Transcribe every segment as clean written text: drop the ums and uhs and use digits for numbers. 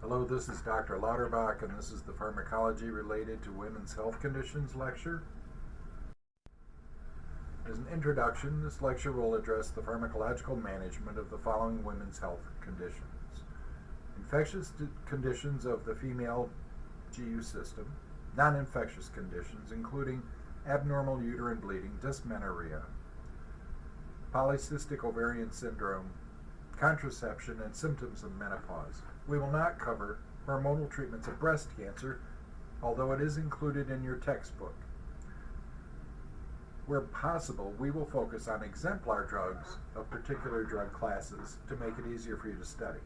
Hello, this is Dr. Lauderbach, and this is the Pharmacology Related to Women's Health Conditions lecture. As an introduction, this lecture will address the pharmacological management of the following women's health conditions: infectious conditions of the female GU system, non-infectious conditions including abnormal uterine bleeding, dysmenorrhea, polycystic ovarian syndrome, contraception, and symptoms of menopause. We will not cover hormonal treatments of breast cancer, although it is included in your textbook. Where possible, we will focus on exemplar drugs of particular drug classes to make it easier for you to study.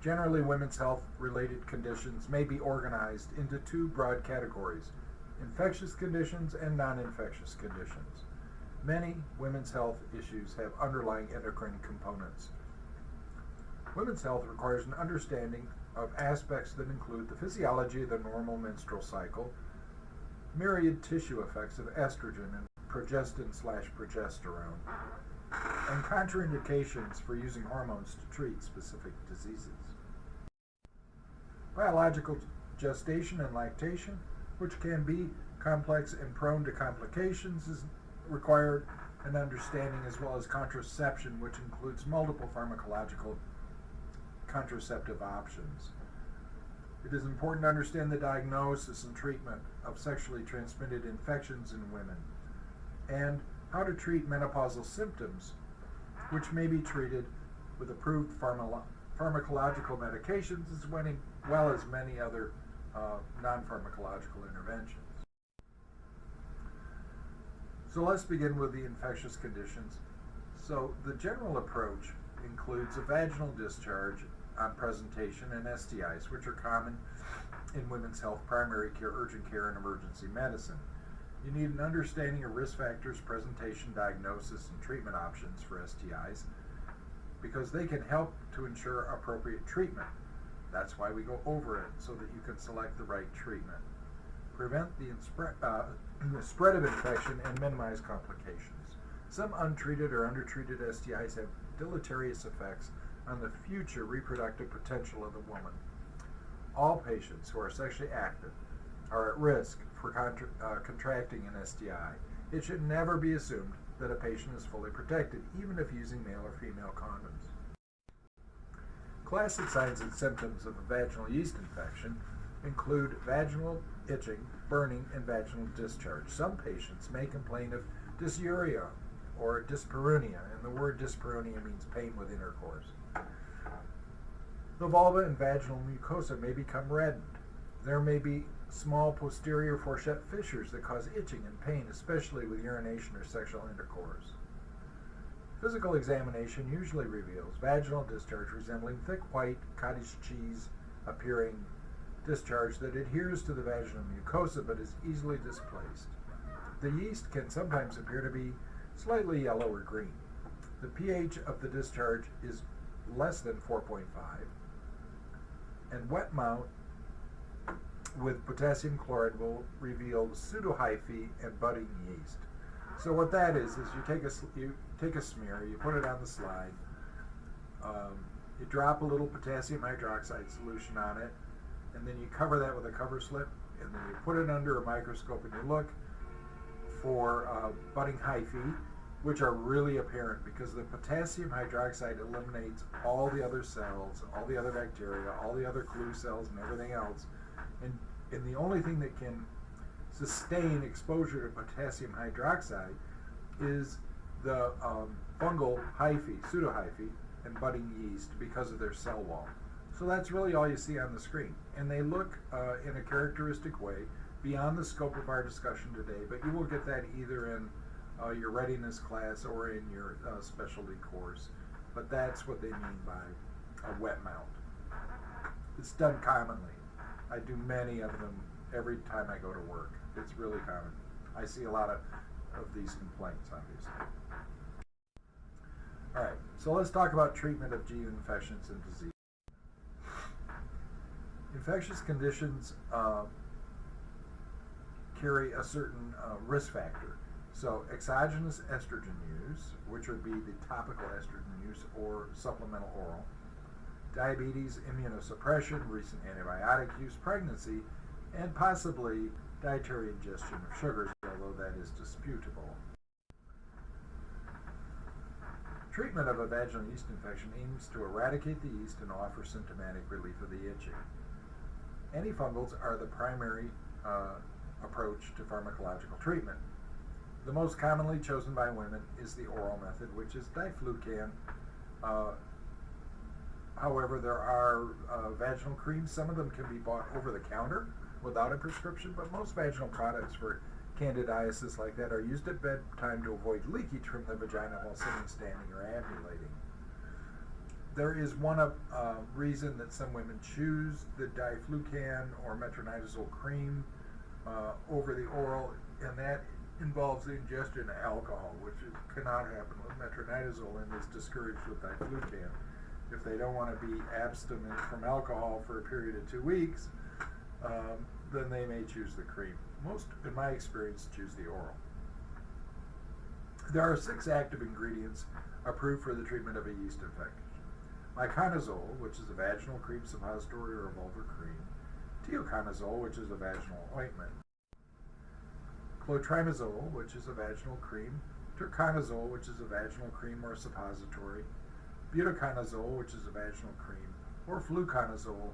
Generally, women's health-related conditions may be organized into two broad categories: infectious conditions and non-infectious conditions. Many women's health issues have underlying endocrine components. Women's health requires an understanding of aspects that include the physiology of the normal menstrual cycle, myriad tissue effects of estrogen and progestin/progesterone, and contraindications for using hormones to treat specific diseases. Biological gestation and lactation, which can be complex and prone to complications, is required an understanding, as well as contraception, which includes multiple pharmacological contraceptive options. It is important to understand the diagnosis and treatment of sexually transmitted infections in women, and how to treat menopausal symptoms, which may be treated with approved pharmacological medications, as well as many other non-pharmacological interventions. So let's begin with the infectious conditions. So the general approach includes a vaginal discharge on presentation and STIs, which are common in women's health, primary care, urgent care, and emergency medicine. You need an understanding of risk factors, presentation, diagnosis, and treatment options for STIs, because they can help to ensure appropriate treatment. That's why we go over it, so that you can select the right treatment, prevent the spread of infection, and minimize complications. Some untreated or undertreated STIs have deleterious effects on the future reproductive potential of the woman. All patients who are sexually active are at risk for contracting an STI. It should never be assumed that a patient is fully protected, even if using male or female condoms. Classic signs and symptoms of a vaginal yeast infection include vaginal itching, burning, and vaginal discharge. Some patients may complain of dysuria or dyspareunia, and the word dyspareunia means pain with intercourse. The vulva and vaginal mucosa may become reddened. There may be small posterior fourchette fissures that cause itching and pain, especially with urination or sexual intercourse. Physical examination usually reveals vaginal discharge resembling thick white cottage cheese appearing discharge that adheres to the vaginal mucosa but is easily displaced. The yeast can sometimes appear to be slightly yellow or green. The pH of the discharge is less than 4.5, and wet mount with potassium chloride will reveal pseudohyphae and budding yeast. So what that is you take a smear, you put it on the slide, you drop a little potassium hydroxide solution on it, and then you cover that with a cover slip, and then you put it under a microscope and you look for budding hyphae, which are really apparent because the potassium hydroxide eliminates all the other cells, all the other bacteria, all the other clue cells, and everything else. And the only thing that can sustain exposure to potassium hydroxide is the fungal hyphae, pseudohyphae, and budding yeast because of their cell wall. So that's really all you see on the screen. And they look in a characteristic way beyond the scope of our discussion today, but you will get that either in your readiness class or in your specialty course. But that's what they mean by a wet mount. It's done commonly. I do many of them every time I go to work. It's really common. I see a lot of these complaints, obviously. All right, so let's talk about treatment of GU infections and disease. Infectious conditions carry a certain risk factor. So exogenous estrogen use, which would be the topical estrogen use or supplemental oral, diabetes, immunosuppression, recent antibiotic use, pregnancy, and possibly dietary ingestion of sugars, although that is disputable. Treatment of a vaginal yeast infection aims to eradicate the yeast and offer symptomatic relief of the itching. Antifungals are the primary approach to pharmacological treatment. The most commonly chosen by women is the oral method, which is diflucan. However, there are vaginal creams. Some of them can be bought over the counter without a prescription, but most vaginal products for candidiasis like that are used at bedtime to avoid leakage from the vagina while sitting, standing, or ambulating. There is one reason that some women choose the diflucan or metronidazole cream over the oral, and that involves the ingestion of alcohol, which cannot happen with metronidazole and is discouraged with diflucan. If they don't want to be abstinent from alcohol for a period of 2 weeks, then they may choose the cream. Most, in my experience, choose the oral. There are 6 active ingredients approved for the treatment of a yeast infection. Miconazole, which is a vaginal cream suppository or a vulvar cream. Teoconazole, which is a vaginal ointment. Clotrimazole, which is a vaginal cream. Turconazole, which is a vaginal cream or suppository. Butaconazole, which is a vaginal cream. Or fluconazole,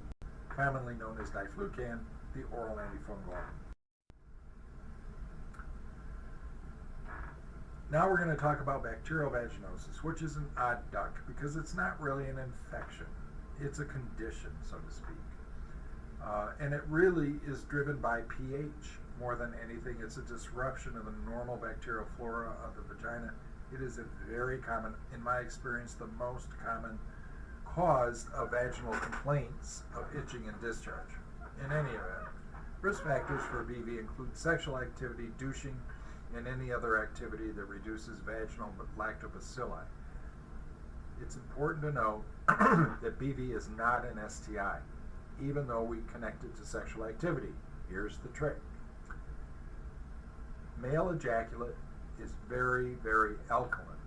commonly known as diflucan, the oral antifungal. Now we're going to talk about bacterial vaginosis, which is an odd duck because it's not really an infection. It's a condition, so to speak. And it really is driven by pH more than anything. It's a disruption of the normal bacterial flora of the vagina. It is a very common, in my experience, the most common cause of vaginal complaints of itching and discharge. In any event, risk factors for BV include sexual activity, douching, and any other activity that reduces vaginal lactobacilli. It's important to know that BV is not an STI, even though we connect it to sexual activity. Here's the trick. Male ejaculate is very, very alkaline.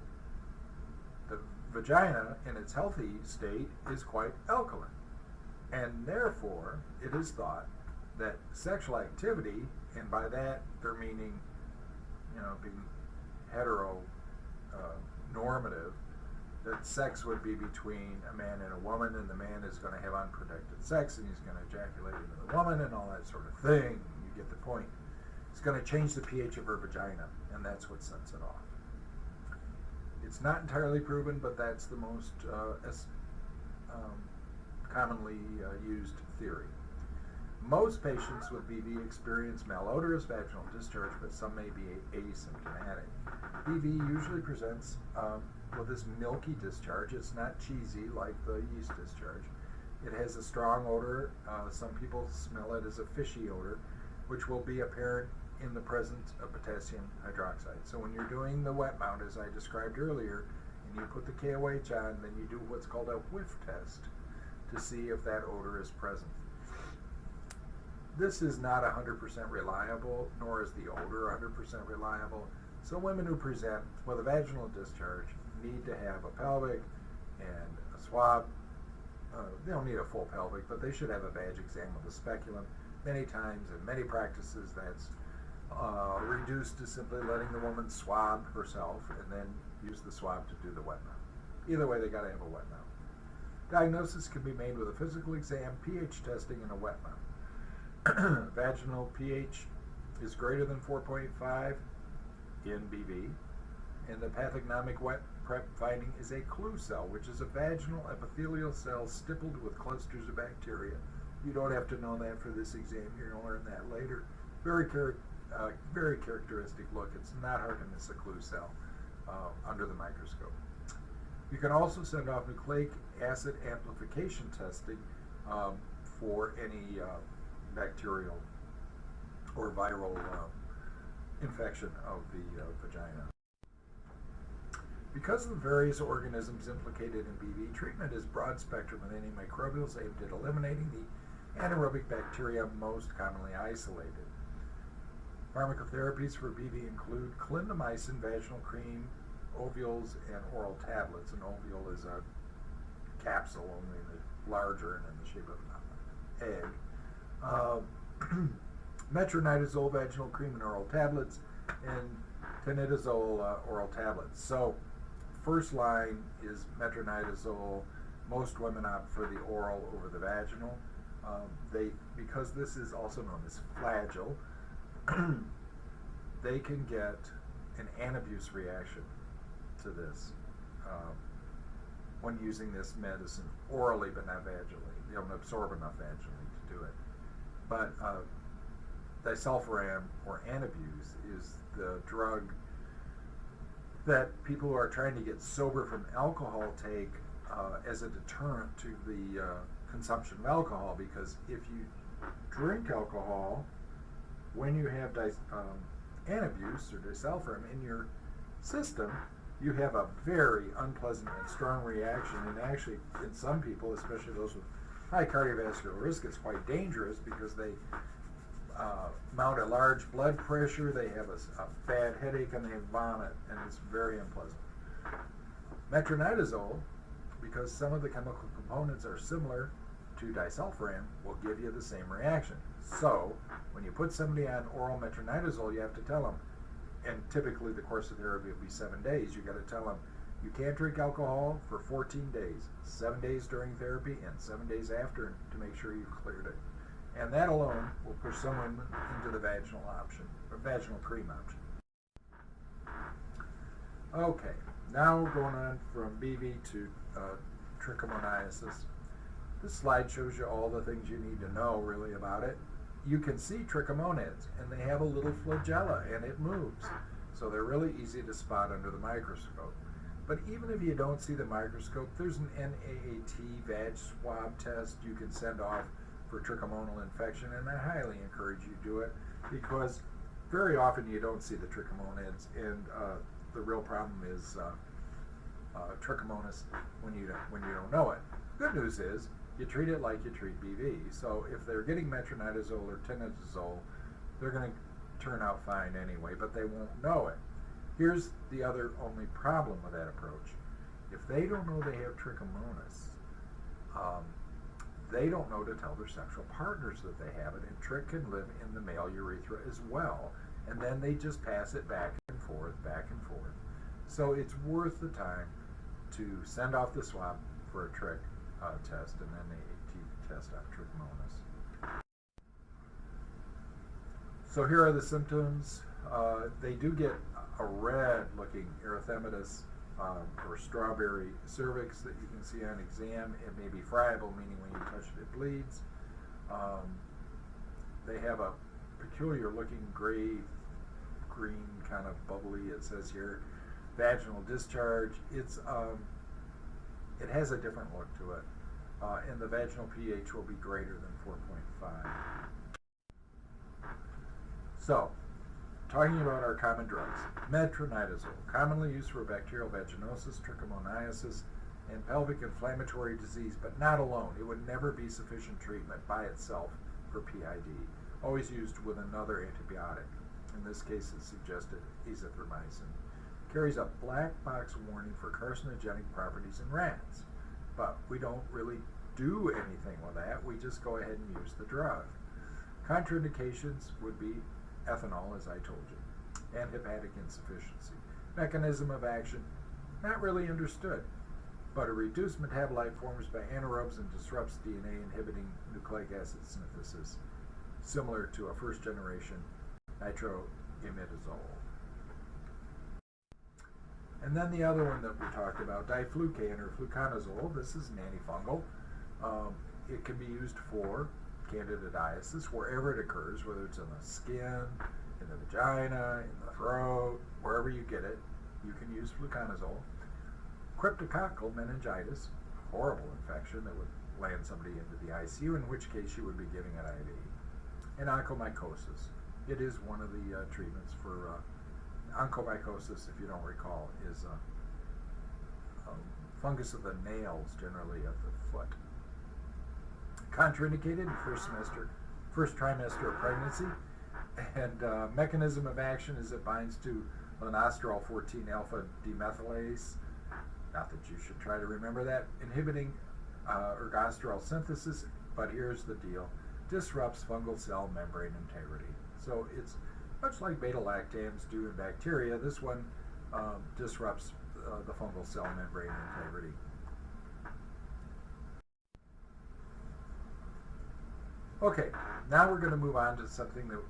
The vagina, in its healthy state, is quite alkaline. And therefore, it is thought that sexual activity, and by that they're meaning, being heteronormative, that sex would be between a man and a woman, and the man is going to have unprotected sex, and he's going to ejaculate into the woman, and all that sort of thing. You get the point. It's going to change the pH of her vagina, and that's what sets it off. It's not entirely proven, but that's the most commonly used theory. Most patients with BV experience malodorous vaginal discharge, but some may be asymptomatic. BV usually presents with this milky discharge. It's not cheesy like the yeast discharge. It has a strong odor. Some people smell it as a fishy odor, which will be apparent in the presence of potassium hydroxide. So when you're doing the wet mount, as I described earlier, and you put the KOH on, then you do what's called a whiff test to see if that odor is present. This is not 100% reliable, nor is the odor 100% reliable. So women who present with a vaginal discharge need to have a pelvic and a swab. They don't need a full pelvic, but they should have a vag exam with a speculum. Many times in many practices, that's reduced to simply letting the woman swab herself and then use the swab to do the wet mount. Either way, they got to have a wet mount. Diagnosis can be made with a physical exam, pH testing, and a wet mount. Vaginal pH is greater than 4.5 in BV, and the pathognomic wet prep finding is a clue cell, which is a vaginal epithelial cell stippled with clusters of bacteria. You don't have to know that for this exam. You're going to learn that later. Very characteristic look. It's not hard to miss a clue cell under the microscope. You can also send off nucleic acid amplification testing for any bacterial or viral infection of the vagina. Because of the various organisms implicated in BV, treatment is broad spectrum with antimicrobials aimed at eliminating the anaerobic bacteria most commonly isolated. Pharmacotherapies for BV include clindamycin, vaginal cream, ovules, and oral tablets. An ovule is a capsule, only the larger and in the shape of an egg. Metronidazole vaginal cream and oral tablets, and tenidazole oral tablets. So first line is metronidazole. Most women opt for the oral over the vaginal. Because this is also known as Flagyl, they can get an anabuse reaction to this when using this medicine orally but not vaginally. They don't absorb enough vaginally to do it. But disulfiram or Anabuse is the drug that people who are trying to get sober from alcohol take as a deterrent to the consumption of alcohol, because if you drink alcohol, when you have Anabuse or disulfiram in your system, you have a very unpleasant and strong reaction, and actually in some people, especially those with high cardiovascular risk, it's quite dangerous because they mount a large blood pressure, they have a bad headache, and they vomit, and it's very unpleasant. Metronidazole, because some of the chemical components are similar to disulfiram, will give you the same reaction. So when you put somebody on oral metronidazole, you have to tell them, and typically the course of therapy will be 7 days, you got to tell them you can't drink alcohol for 14 days, 7 days during therapy and 7 days after, to make sure you've cleared it. And that alone will push someone into the vaginal option, or vaginal cream option. Okay, now going on from BV to trichomoniasis. This slide shows you all the things you need to know really about it. You can see trichomoniads, and they have a little flagella, and it moves. So they're really easy to spot under the microscope. But even if you don't see the microscope, there's an NAAT vag swab test you can send off for trichomonal infection, and I highly encourage you to do it, because very often you don't see the trichomoniads, and the real problem is trichomonas when you don't know it. Good news is you treat it like you treat BV. So if they're getting metronidazole or tenidazole, they're going to turn out fine anyway, but they won't know it. Here's the other only problem with that approach. If they don't know they have trichomonas, they don't know to tell their sexual partners that they have it, and trich can live in the male urethra as well, and then they just pass it back and forth, back and forth. So it's worth the time to send off the swab for a trich test, and then the AT test on trichomonas. So here are the symptoms. They do get a red-looking erythematous or strawberry cervix that you can see on exam. It may be friable, meaning when you touch it, it bleeds. They have a peculiar-looking gray-green kind of bubbly, it says here, vaginal discharge. It has a different look to it, and the vaginal pH will be greater than 4.5. So, talking about our common drugs, metronidazole, commonly used for bacterial vaginosis, trichomoniasis, and pelvic inflammatory disease, but not alone. It would never be sufficient treatment by itself for PID. Always used with another antibiotic. In this case, it's suggested azithromycin. Carries a black box warning for carcinogenic properties in rats, but we don't really do anything with that. We just go ahead and use the drug. Contraindications would be ethanol, as I told you, and hepatic insufficiency. Mechanism of action, not really understood, but a reduced metabolite forms by anaerobes and disrupts DNA, inhibiting nucleic acid synthesis, similar to a first-generation nitroimidazole. And then the other one that we talked about, diflucan or fluconazole. This is an antifungal. It can be used for candidiasis wherever it occurs, whether it's in the skin, in the vagina, in the throat, wherever you get it, you can use fluconazole. Cryptococcal meningitis, horrible infection that would land somebody into the ICU, in which case you would be giving an IV. And onychomycosis. It is one of the treatments for onychomycosis, if you don't recall, is a fungus of the nails, generally of the foot. Contraindicated in first trimester of pregnancy, and mechanism of action is it binds to linosterol 14 alpha demethylase. Not that you should try to remember that. Inhibiting ergosterol synthesis, but here's the deal, disrupts fungal cell membrane integrity. So it's much like beta-lactams do in bacteria. This one disrupts the fungal cell membrane integrity. Okay, now we're going to move on to something that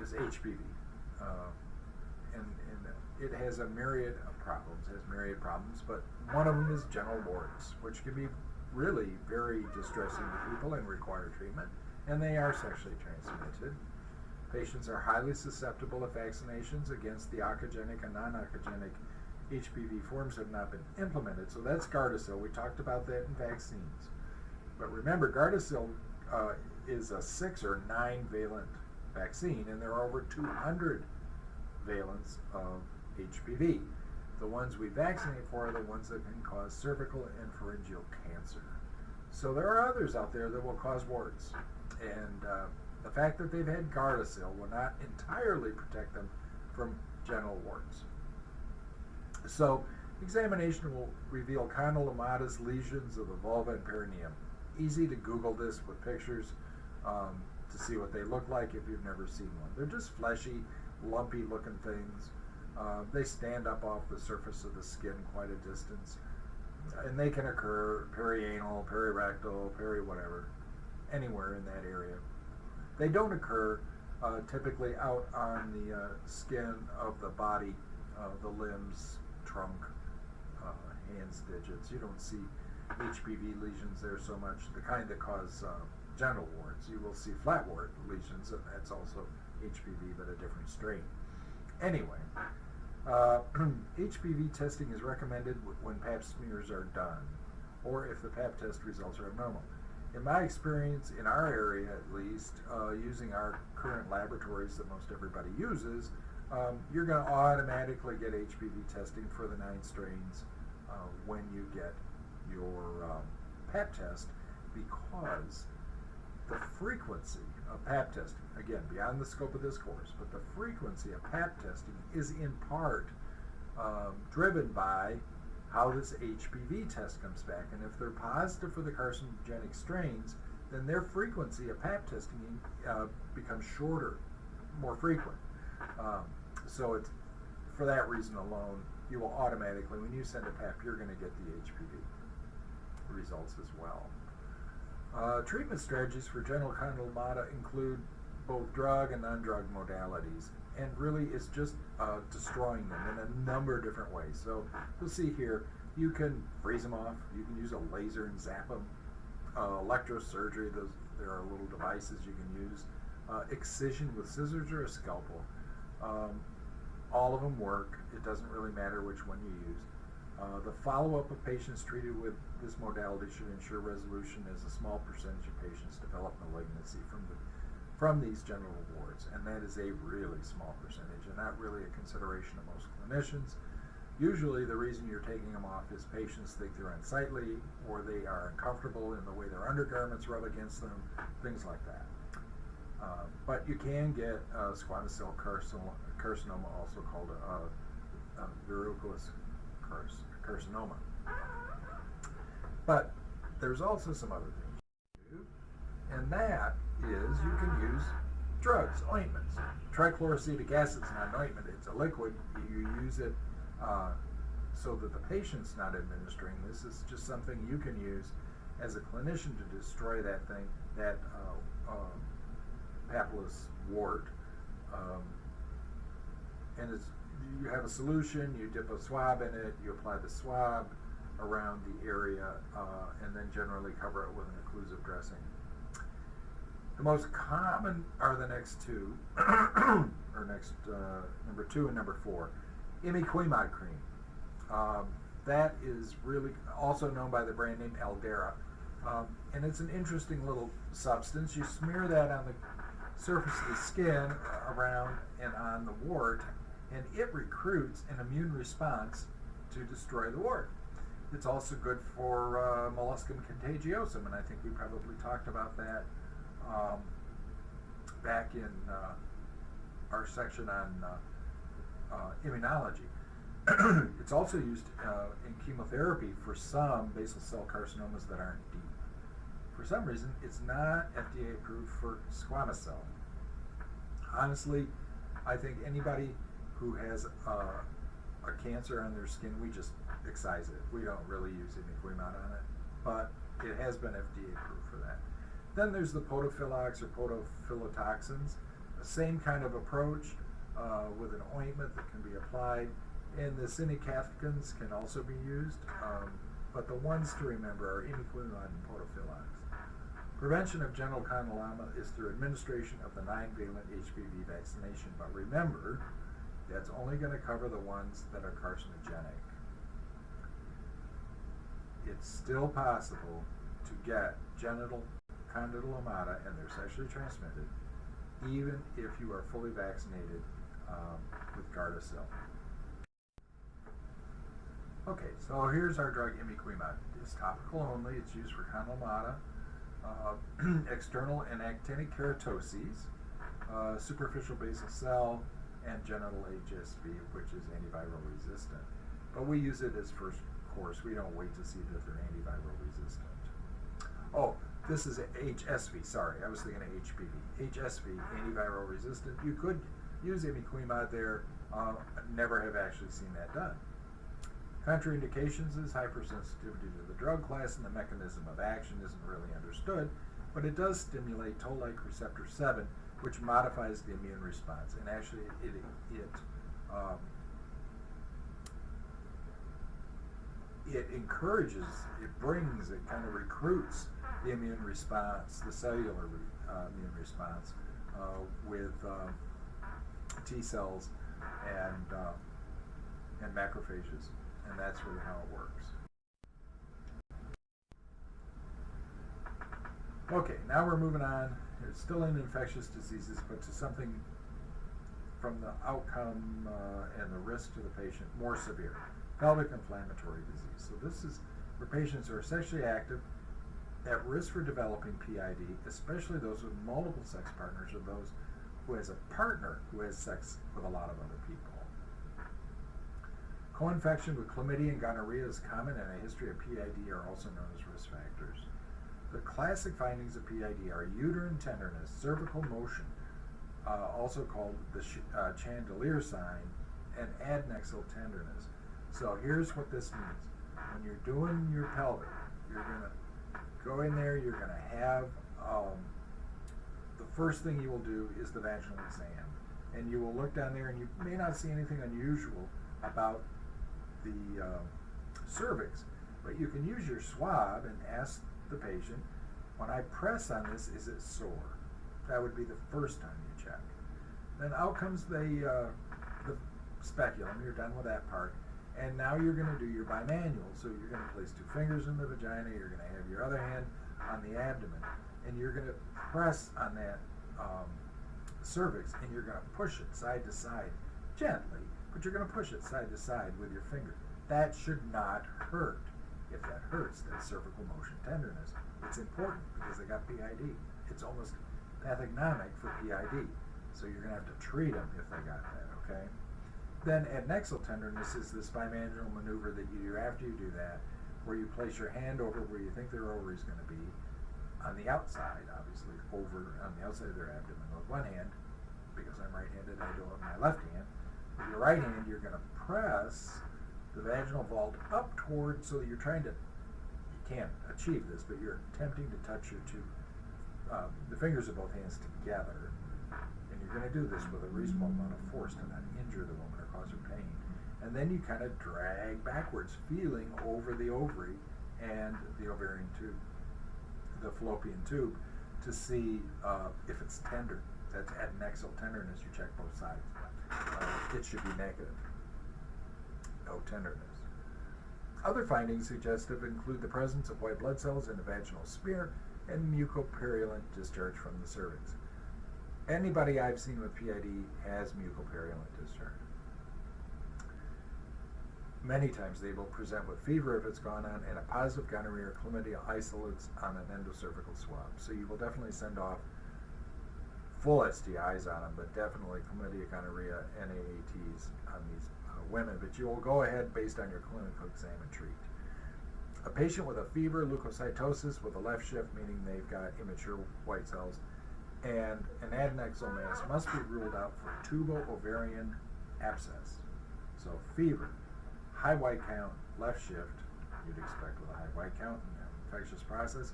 is HPV. And it has a myriad of problems, but one of them is genital warts, which can be really very distressing to people and require treatment, and they are sexually transmitted. Patients are highly susceptible to vaccinations against the oncogenic and non-oncogenic HPV forms have not been implemented. So that's Gardasil. We talked about that in vaccines. But remember, Gardasil is a 6 or 9 valent vaccine, and there are over 200 valents of HPV. The ones we vaccinate for are the ones that can cause cervical and pharyngeal cancer. So there are others out there that will cause warts. And the fact that they've had Gardasil will not entirely protect them from genital warts. So examination will reveal condylomatous lesions of the vulva and perineum. Easy to Google this with pictures to see what they look like if you've never seen one. They're just fleshy, lumpy looking things. They stand up off the surface of the skin quite a distance. And they can occur perianal, perirectal, whatever, anywhere in that area. They don't occur typically out on the skin of the body, the limbs, trunk, hands, digits. You don't see HPV lesions there so much, the kind that cause genital warts. You will see flat wart lesions, and that's also HPV, but a different strain. Anyway, HPV testing is recommended when Pap smears are done, or if the Pap test results are abnormal. In my experience, in our area at least, using our current laboratories that most everybody uses, you're going to automatically get HPV testing for the 9 strains when you get your Pap test, because the frequency of Pap testing, again, beyond the scope of this course, but the frequency of Pap testing is in part driven by how this HPV test comes back. And if they're positive for the carcinogenic strains, then their frequency of Pap testing becomes shorter, more frequent. So it's, for that reason alone, you will automatically, when you send a Pap, you're going to get the HPV results as well. Treatment strategies for genital condylomata include both drug and non-drug modalities, and really it's just destroying them in a number of different ways. So you'll see here, you can freeze them off, you can use a laser and zap them, electrosurgery, there are little devices you can use, excision with scissors or a scalpel. All of them work. It doesn't really matter which one you use. The follow-up of patients treated with this modality should ensure resolution, as a small percentage of patients develop malignancy from these genital warts, and that is a really small percentage and not really a consideration of most clinicians. Usually the reason you're taking them off is patients think they're unsightly, or they are uncomfortable in the way their undergarments rub against them, things like that. But you can get squamous cell carcinoma, also called verrucolous carcinoma. But there's also some other things you can do, and that is you can use drugs, ointments. Trichloroacetic acid is not an ointment, it's a liquid. You use it so that the patient's not administering this. It's just something you can use as a clinician to destroy that thing, that papillus wart. And you have a solution, you dip a swab in it, you apply the swab around the area, and then generally cover it with an occlusive dressing. The most common are the next two, or next number 2 and number 4. Imiquimod cream. That is really also known by the brand name Aldera. And it's an interesting little substance. You smear that on the surface of the skin around and on the wart, and it recruits an immune response to destroy the wart. It's also good for molluscum contagiosum, and I think we probably talked about that back in our section on immunology. It's also used in chemotherapy for some basal cell carcinomas that aren't deep. For some reason, it's not FDA approved for squamous cell. Honestly, I think anybody who has a cancer on their skin, we just excise it. We don't really use imiquimod on it, but it has been FDA approved for that. Then there's the podophylax or podophylotoxins, the same kind of approach with an ointment that can be applied. And the cinecafticins can also be used, but the ones to remember are imiquimod and podophylax. Prevention of genital condyloma is through administration of the 9-valent HPV vaccination, but remember, that's only going to cover the ones that are carcinogenic. It's still possible to get genital condylomata, and they're sexually transmitted, even if you are fully vaccinated with Gardasil. Okay, so here's our drug imiquimod. It's topical only. It's used for condylomata, external and actinic keratoses, superficial basal cell, and genital HSV, which is antiviral resistant. But we use it as first course. We don't wait to see that they're antiviral resistant. Oh, this is HSV. Sorry, I was thinking of HPV. HSV, antiviral resistant. You could use imiquimod there. Never have actually seen that done. Contraindications is hypersensitivity to the drug class, and the mechanism of action isn't really understood, but it does stimulate toll-like receptor 7, which modifies the immune response. And actually, it encourages, it brings, it kind of recruits the immune response, the cellular immune response with T cells and macrophages. And that's really how it works. Okay, now we're moving on. It's still in infectious diseases, but to something from the outcome and the risk to the patient more severe. Pelvic inflammatory disease. So this is where patients are sexually active, at risk for developing PID, especially those with multiple sex partners or those who has a partner who has sex with a lot of other people. Co-infection with chlamydia and gonorrhea is common, and a history of PID are also known as risk factors. The classic findings of PID are uterine tenderness, cervical motion, also called the chandelier sign, and adnexal tenderness. So here's what this means. When you're doing your pelvic, you're going to go in there, you're going to have, the first thing you will do is the vaginal exam. And you will look down there, and you may not see anything unusual about the cervix, but you can use your swab and ask the patient, when I press on this, is it sore? That would be the first time you check. Then out comes the speculum. You're done with that part, and now you're going to do your bimanual. So you're going to place 2 fingers in the vagina, you're going to have your other hand on the abdomen, and you're going to press on that cervix, and you're going to push it side to side gently, but you're going to push it side to side with your finger. That should not hurt. If that hurts, that's cervical motion tenderness. It's important because they got PID. It's almost pathognomic for PID. So you're going to have to treat them if they got that, okay? Then adnexal tenderness is this bimanual maneuver that you do after you do that, where you place your hand over where you think their ovary is going to be, on the outside, obviously, over on the outside of their abdomen with one hand. Because I'm right-handed, I do it with my left hand. With your right hand, you're going to press the vaginal vault up toward, so that you're trying to, you can't achieve this, but you're attempting to touch your the fingers of both hands together. And you're going to do this with a reasonable amount of force to not injure the woman or cause her pain. And then you kind of drag backwards, feeling over the ovary and the ovarian tube, the fallopian tube, to see if it's tender. That's adnexal tenderness. You check both sides. It should be negative. No tenderness. Other findings suggestive include the presence of white blood cells in the vaginal smear and mucopurulent discharge from the cervix. Anybody I've seen with PID has mucopurulent discharge. Many times they will present with fever if it's gone on, and a positive gonorrhea or chlamydia isolates on an endocervical swab. So you will definitely send off full STIs on them, but definitely chlamydia, gonorrhea, and AATs on these women, but you will go ahead based on your clinical exam and treat. A patient with a fever, leukocytosis with a left shift, meaning they've got immature white cells, and an adnexal mass must be ruled out for tubo-ovarian abscess. So fever, high white count, left shift, you'd expect with a high white count in an infectious process,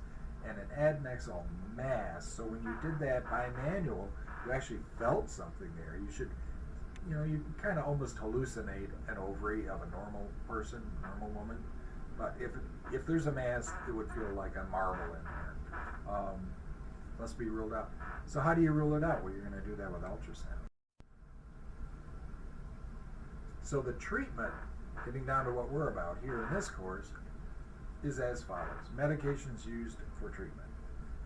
and an adnexal mass. So when you did that bimanual, you actually felt something there. You should, you kind of almost hallucinate an ovary of a normal person, normal woman. But if there's a mass, it would feel like a marble in there. Must be ruled out. So how do you rule it out? Well, you're going to do that with ultrasound. So the treatment, getting down to what we're about here in this course, is as follows. Medications used for treatment.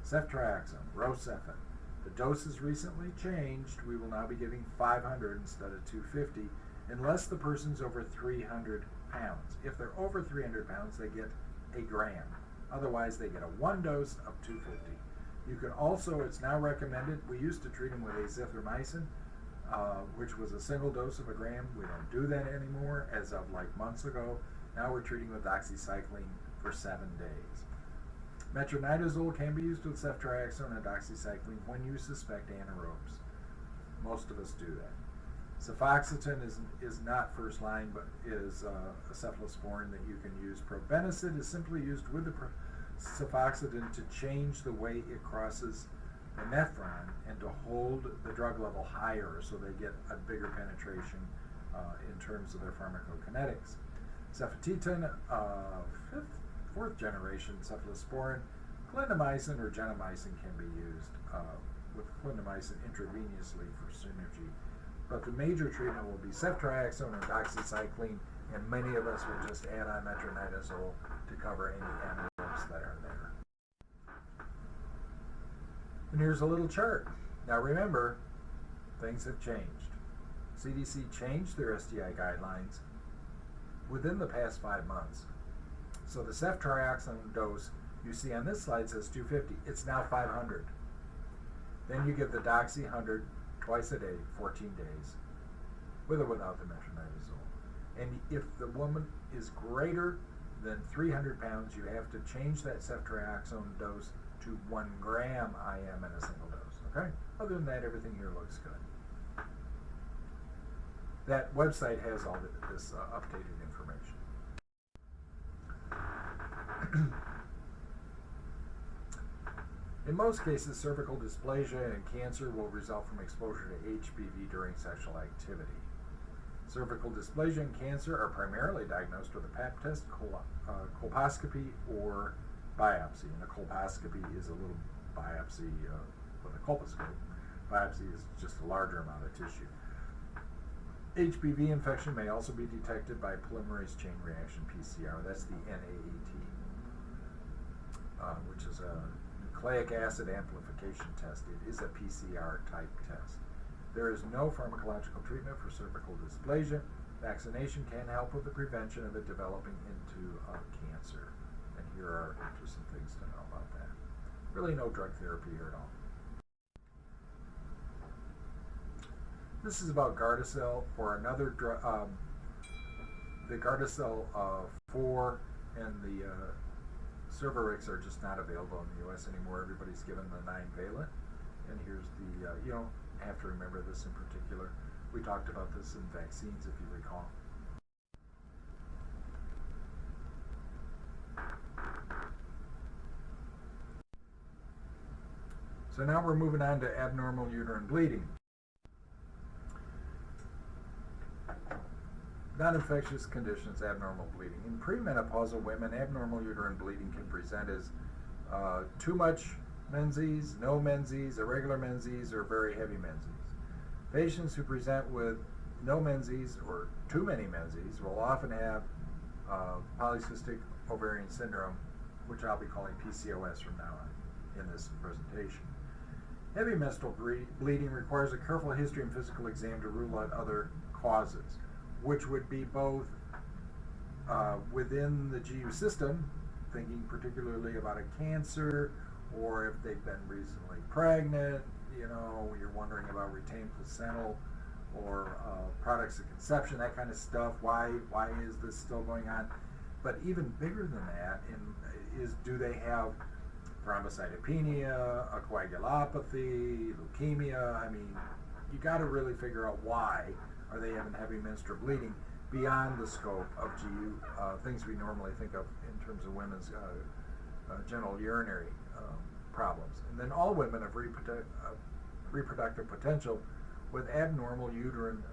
Ceftriaxone, Rocephin. The dose has recently changed. We will now be giving 500 instead of 250 unless the person's over 300 pounds. If they're over 300 pounds, they get a gram. Otherwise, they get a one dose of 250. You can also, it's now recommended, we used to treat them with azithromycin, which was a single dose of a gram. We don't do that anymore as of like months ago. Now we're treating with doxycycline for 7 days. Metronidazole can be used with ceftriaxone and doxycycline when you suspect anaerobes. Most of us do that. Cefoxitin is not first line, but is a cephalosporin that you can use. Probenecid is simply used with the cefoxitin to change the way it crosses the nephron and to hold the drug level higher so they get a bigger penetration in terms of their pharmacokinetics. Cefatitin, fourth generation cephalosporin, clindamycin or gentamicin can be used with clindamycin intravenously for synergy. But the major treatment will be ceftriaxone and doxycycline, and many of us will just add on metronidazole to cover any anaerobes that are there. And here's a little chart. Now remember, things have changed. CDC changed their STI guidelines within the past 5 months. So the ceftriaxone dose you see on this slide says 250. It's now 500. Then you give the doxy 100 twice a day, 14 days, with or without the metronidazole. And if the woman is greater than 300 pounds, you have to change that ceftriaxone dose to 1 gram IM in a single dose. Okay? Other than that, everything here looks good. That website has all this updated information. In most cases, cervical dysplasia and cancer will result from exposure to HPV during sexual activity. Cervical dysplasia and cancer are primarily diagnosed with a Pap test, colposcopy, or biopsy. And a colposcopy is a little biopsy with a colposcope. Biopsy is just a larger amount of tissue. HPV infection may also be detected by polymerase chain reaction PCR. That's the NAAT, which is a nucleic acid amplification test. It is a PCR type test. There is no pharmacological treatment for cervical dysplasia. Vaccination can help with the prevention of it developing into cancer. And here are interesting things to know about that. Really no drug therapy here at all. This is about Gardasil or another drug. The Gardasil 4 and the Cervarix are just not available in the U.S. anymore. Everybody's given the 9-valent. And here's the, you don't have to remember this in particular. We talked about this in vaccines, if you recall. So now we're moving on to abnormal uterine bleeding. Non-infectious conditions, abnormal bleeding. In premenopausal women, abnormal uterine bleeding can present as too much menses, no menses, irregular menses, or very heavy menses. Patients who present with no menses or too many menses will often have polycystic ovarian syndrome, which I'll be calling PCOS from now on in this presentation. Heavy menstrual bleeding requires a careful history and physical exam to rule out other causes, which would be both within the GU system, thinking particularly about a cancer, or if they've been recently pregnant, you're wondering about retained placental or products of conception, that kind of stuff. Why is this still going on? But even bigger than that is, do they have thrombocytopenia, a coagulopathy, leukemia? I mean, you got to really figure out why are they having heavy menstrual bleeding beyond the scope of GU, things we normally think of in terms of women's genital urinary problems. And then all women of reproductive potential with abnormal uterine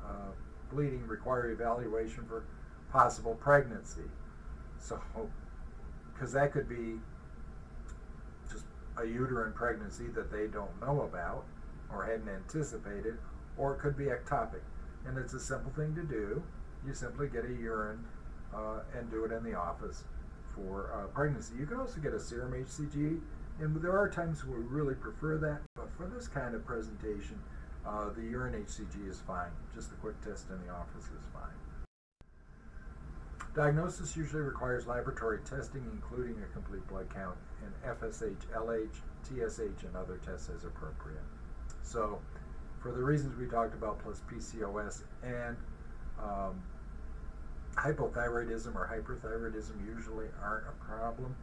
bleeding require evaluation for possible pregnancy. So, because that could be just a uterine pregnancy that they don't know about or hadn't anticipated, or it could be ectopic. And it's a simple thing to do. You simply get a urine and do it in the office for pregnancy. You can also get a serum HCG, and there are times we really prefer that, but for this kind of presentation, the urine HCG is fine. Just a quick test in the office is fine. Diagnosis usually requires laboratory testing, including a complete blood count, and FSH, LH, TSH, and other tests as appropriate. So, for the reasons we talked about, plus PCOS and hypothyroidism or hyperthyroidism usually aren't a problem,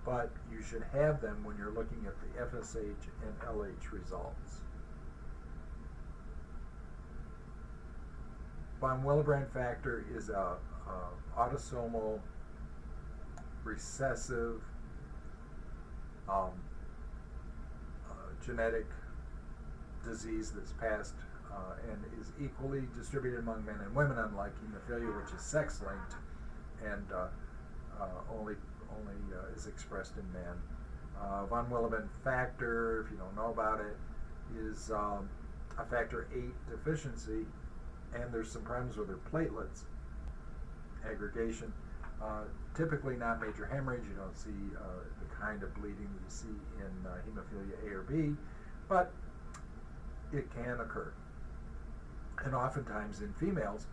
but you should have them when you're looking at the FSH and LH results. Von Willebrand factor is a autosomal recessive genetic disease that's passed and is equally distributed among men and women, unlike hemophilia, which is sex-linked and only is expressed in men. Von Willebrand factor, if you don't know about it, is a factor 8 deficiency, and there's some problems with their platelets aggregation. Typically not major hemorrhage. You don't see the kind of bleeding that you see in hemophilia A or B, but it can occur. And oftentimes in females,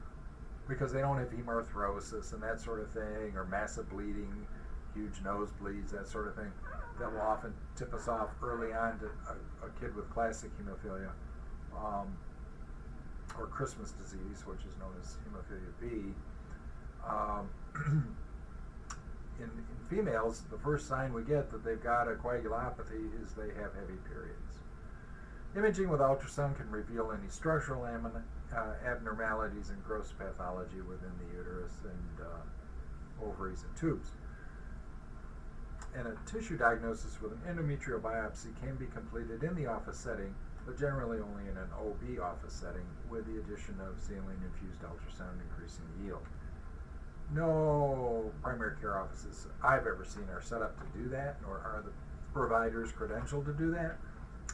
because they don't have hemarthrosis and that sort of thing, or massive bleeding, huge nosebleeds, that sort of thing, that will often tip us off early on to a kid with classic hemophilia, or Christmas disease, which is known as hemophilia B. In females, the first sign we get that they've got a coagulopathy is they have heavy periods. Imaging with ultrasound can reveal any structural abnormalities and gross pathology within the uterus and ovaries and tubes. And a tissue diagnosis with an endometrial biopsy can be completed in the office setting, but generally only in an OB office setting, with the addition of saline-infused ultrasound increasing yield. No primary care offices I've ever seen are set up to do that, nor are the providers credentialed to do that,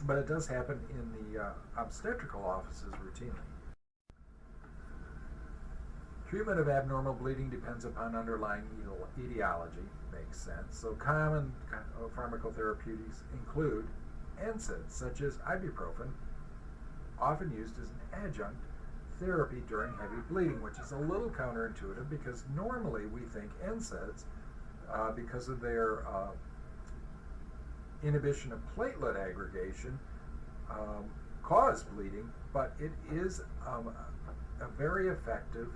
but it does happen in the obstetrical offices routinely. Treatment of abnormal bleeding depends upon underlying etiology, makes sense. So common pharmacotherapeutics include NSAIDs, such as ibuprofen, often used as an adjunct therapy during heavy bleeding, which is a little counterintuitive because normally we think NSAIDs, because of their inhibition of platelet aggregation, cause bleeding, but it is a very effective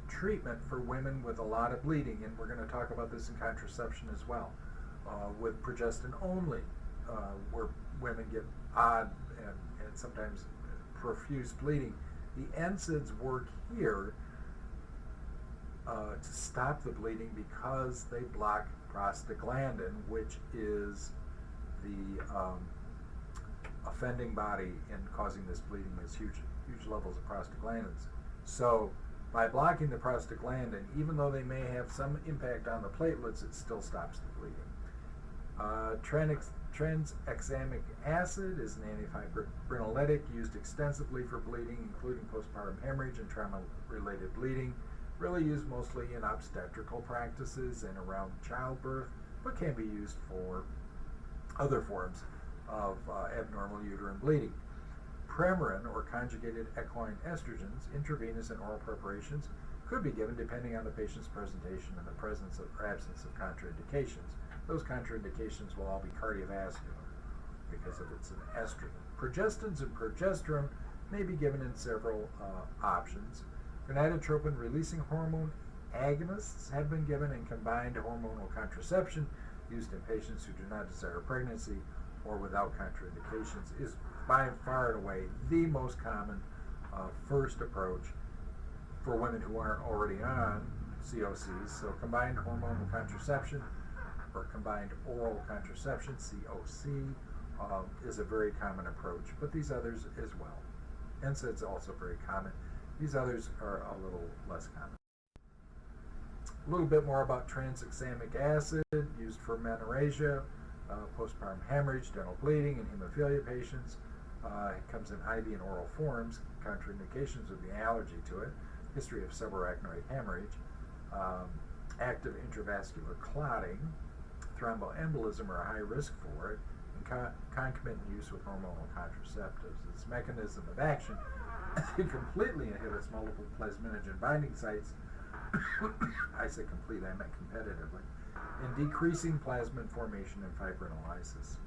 treatment for women with a lot of bleeding, and we're going to talk about this in contraception as well, with progestin only, where women get odd and sometimes profuse bleeding. The NSAIDs work here to stop the bleeding because they block prostaglandin, which is the offending body in causing this bleeding. There's huge levels of prostaglandins. So by blocking the prostaglandin, even though they may have some impact on the platelets, it still stops the bleeding. Tranexamic acid is an antifibrinolytic used extensively for bleeding, including postpartum hemorrhage and trauma-related bleeding. Really used mostly in obstetrical practices and around childbirth, but can be used for other forms of abnormal uterine bleeding. Premarin, or conjugated equine estrogens, intravenous and oral preparations, could be given depending on the patient's presentation and the presence or absence of contraindications. Those contraindications will all be cardiovascular because if it's an estrogen. Progestins and progesterone may be given in several options. Gonadotropin-releasing hormone agonists have been given in combined hormonal contraception used in patients who do not desire pregnancy or without contraindications is by far and away the most common first approach for women who aren't already on COCs. So combined hormonal contraception or combined oral contraception, COC, is a very common approach, but these others as well. NSAIDs also very common. These others are a little less common. A little bit more about tranexamic acid used for menorrhagia, postpartum hemorrhage, dental bleeding, and hemophilia patients. It comes in IV and oral forms. Contraindications would be allergy to it, history of subarachnoid hemorrhage, active intravascular clotting, thromboembolism are a high risk for it, and concomitant use with hormonal contraceptives. Its mechanism of action it completely inhibits multiple plasminogen binding sites. I said completely, I meant competitively, and decreasing plasmid formation and fibrinolysis.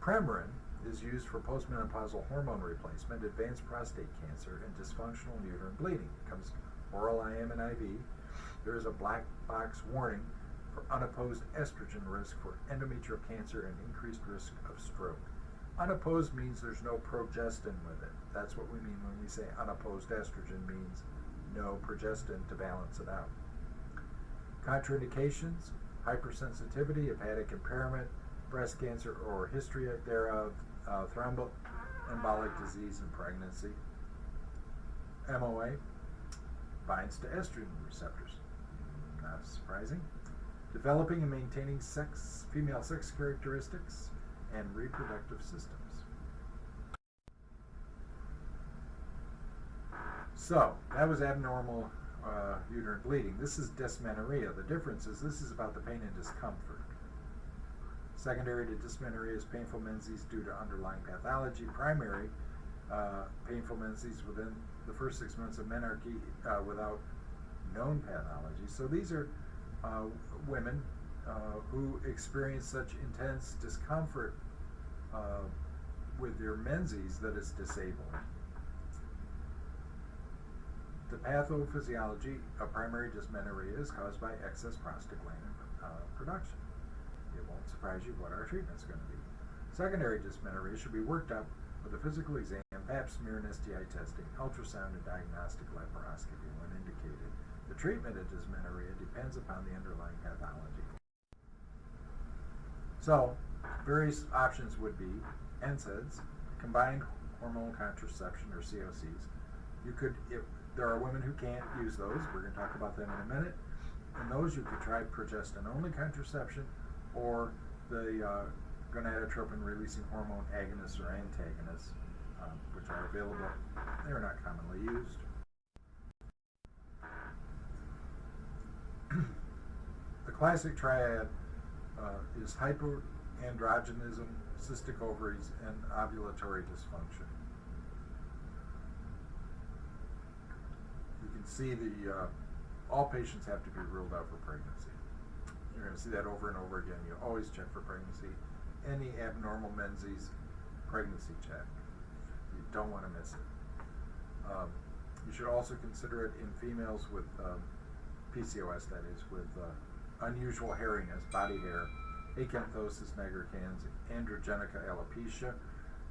Premarin is used for postmenopausal hormone replacement, advanced prostate cancer, and dysfunctional uterine bleeding. It comes oral, IM, and IV. There is a black box warning for unopposed estrogen risk for endometrial cancer and increased risk of stroke. Unopposed means there's no progestin with it. That's what we mean when we say unopposed estrogen means no progestin to balance it out. Contraindications, hypersensitivity, hepatic impairment, breast cancer or history thereof, thromboembolic disease and pregnancy. MOA binds to estrogen receptors. Not surprising. Developing and maintaining female sex characteristics and reproductive systems. So, that was abnormal uterine bleeding. This is dysmenorrhea. The difference is this is about the pain and discomfort. Secondary to dysmenorrhea is painful menses due to underlying pathology. Primary painful menses within the first 6 months of menarche without known pathology. So these are women who experience such intense discomfort with their menses that it's disabling. The pathophysiology of primary dysmenorrhea is caused by excess prostaglandin production. It won't surprise you what our treatment is going to be. Secondary dysmenorrhea should be worked up with a physical exam, pap smear and STI testing, ultrasound and diagnostic laparoscopy when indicated. The treatment of dysmenorrhea depends upon the underlying pathology. So, various options would be NSAIDs, combined hormonal contraception or COCs. There are women who can't use those. We're going to talk about them in a minute. In those, you could try progestin-only contraception or the gonadotropin-releasing hormone agonists or antagonists, which are available. They're not commonly used. The classic triad is hypoandrogenism, cystic ovaries, and ovulatory dysfunction. You can see all patients have to be ruled out for pregnancy. You're going to see that over and over again. You always check for pregnancy. Any abnormal menses, pregnancy check. You don't want to miss it. You should also consider it in females with PCOS, that is, with unusual hairiness, body hair, acanthosis nigricans, androgenica alopecia,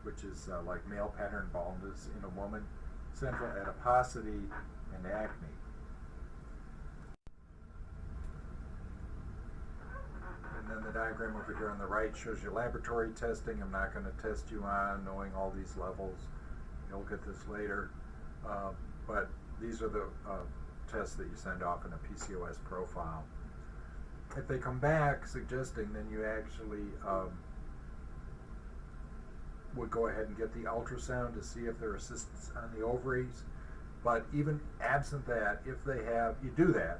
which is like male pattern baldness in a woman, central adiposity, and acne. And then the diagram over here on the right shows you laboratory testing. I'm not going to test you on knowing all these levels. You'll get this later. But these are the tests that you send off in a PCOS profile. If they come back suggesting, then you actually would go ahead and get the ultrasound to see if there are cysts on the ovaries. But even absent that, if they have, you do that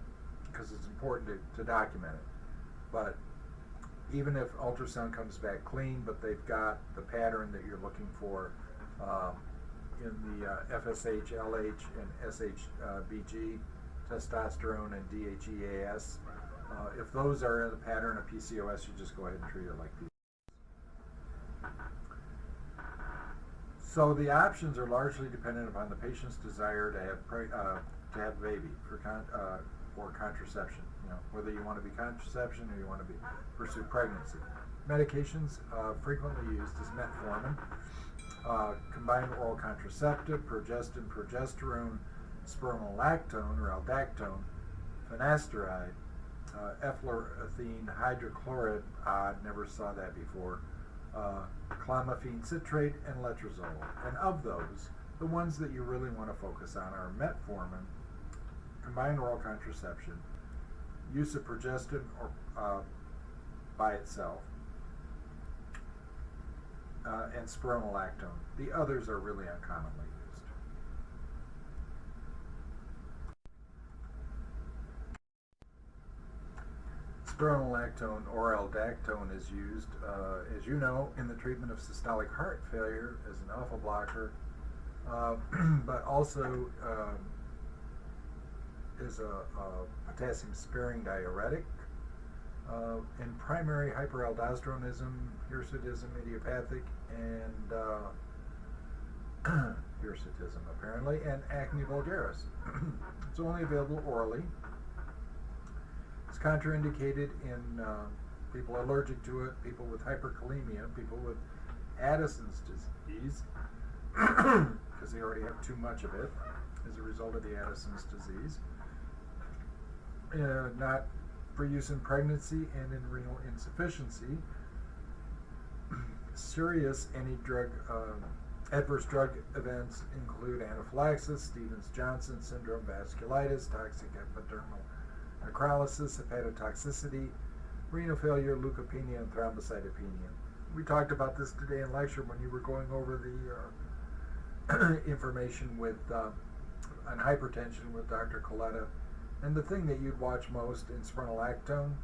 because it's important to document it. But even if ultrasound comes back clean, but they've got the pattern that you're looking for in the FSH, LH, and SHBG, testosterone, and DHEAS, if those are in the pattern of PCOS, you just go ahead and treat it like PCOS. So the options are largely dependent upon the patient's desire to have a baby or contraception. Whether you want to be contraception or you want to pursue pregnancy. Medications frequently used is metformin, combined oral contraceptive, progestin, progesterone, spironolactone or aldactone, finasteride, eflornithine hydrochloride, never saw that before, clomiphene citrate, and letrozole. And of those, the ones that you really want to focus on are metformin, combined oral contraception, use of progestin or by itself, and spironolactone. The others are really uncommonly used. Spironolactone or aldactone is used, as you know, in the treatment of systolic heart failure as an alpha blocker, but also is a potassium-sparing diuretic. In primary hyperaldosteronism, hirsutism, idiopathic, and hirsutism apparently, and acne vulgaris. It's only available orally. It's contraindicated in people allergic to it, people with hyperkalemia, people with Addison's disease, because they already have too much of it as a result of the Addison's disease. Not for use in pregnancy and in renal insufficiency. Serious adverse drug events include anaphylaxis, Stevens-Johnson syndrome, vasculitis, toxic epidermal necrolysis, hepatotoxicity, renal failure, leukopenia, and thrombocytopenia. We talked about this today in lecture when you were going over the information on hypertension with Dr. Coletta. And the thing that you'd watch most in spironolactone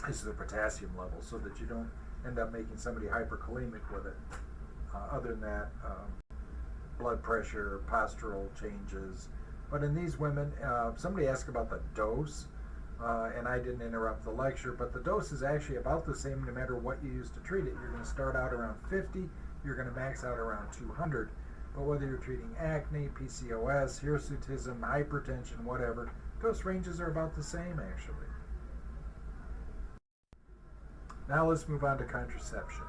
is the potassium level, so that you don't end up making somebody hyperkalemic with it. Other than that, blood pressure, postural changes. But in these women, somebody asked about the dose, and I didn't interrupt the lecture, but the dose is actually about the same no matter what you use to treat it. You're going to start out around 50, you're going to max out around 200. But whether you're treating acne, PCOS, hirsutism, hypertension, whatever, dose ranges are about the same, actually. Now let's move on to contraception.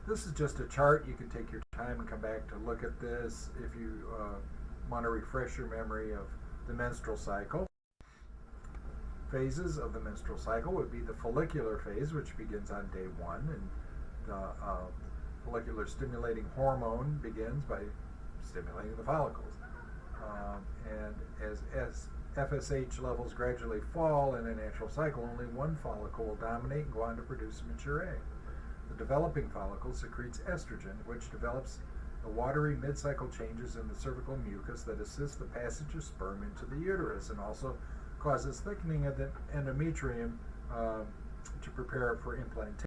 This is just a chart. You can take your time and come back to look at this if you want to refresh your memory of the menstrual cycle. Phases of the menstrual cycle would be the follicular phase, which begins on day 1, and the follicular stimulating hormone begins by stimulating the follicles. And as FSH levels gradually fall in a natural cycle, only one follicle will dominate and go on to produce a mature egg. The developing follicle secretes estrogen, which develops the watery mid-cycle changes in the cervical mucus that assist the passage of sperm into the uterus, and also causes thickening of the endometrium to prepare it for implantation.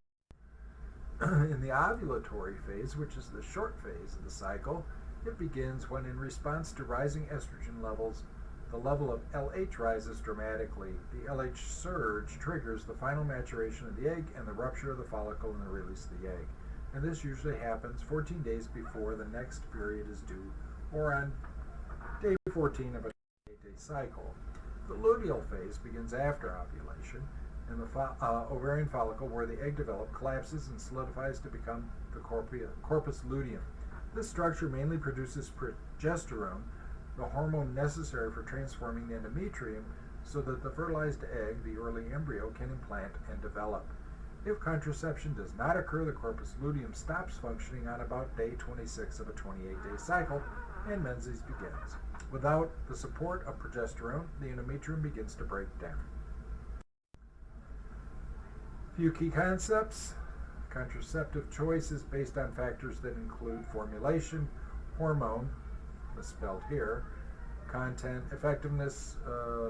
In the ovulatory phase, which is the short phase of the cycle, it begins when, in response to rising estrogen levels, the level of LH rises dramatically. The LH surge triggers the final maturation of the egg and the rupture of the follicle and the release of the egg. And this usually happens 14 days before the next period is due, or on day 14 of a 28-day cycle. The luteal phase begins after ovulation, and the ovarian follicle where the egg developed collapses and solidifies to become the corpus luteum. This structure mainly produces progesterone, the hormone necessary for transforming the endometrium so that the fertilized egg, the early embryo, can implant and develop. If contraception does not occur, the corpus luteum stops functioning on about day 26 of a 28-day cycle, and menses begins. Without the support of progesterone, the endometrium begins to break down. Few key concepts. Contraceptive choice is based on factors that include formulation, hormone, misspelled here, content, effectiveness,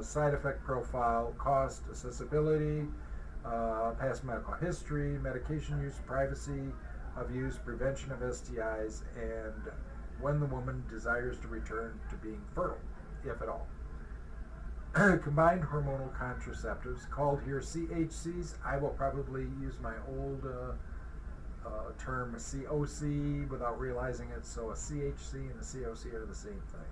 side effect profile, cost, accessibility, past medical history, medication use, privacy of use, prevention of STIs, and when the woman desires to return to being fertile, if at all. Combined hormonal contraceptives, called here CHCs. I will probably use my old term COC without realizing it, so a CHC and a COC are the same thing.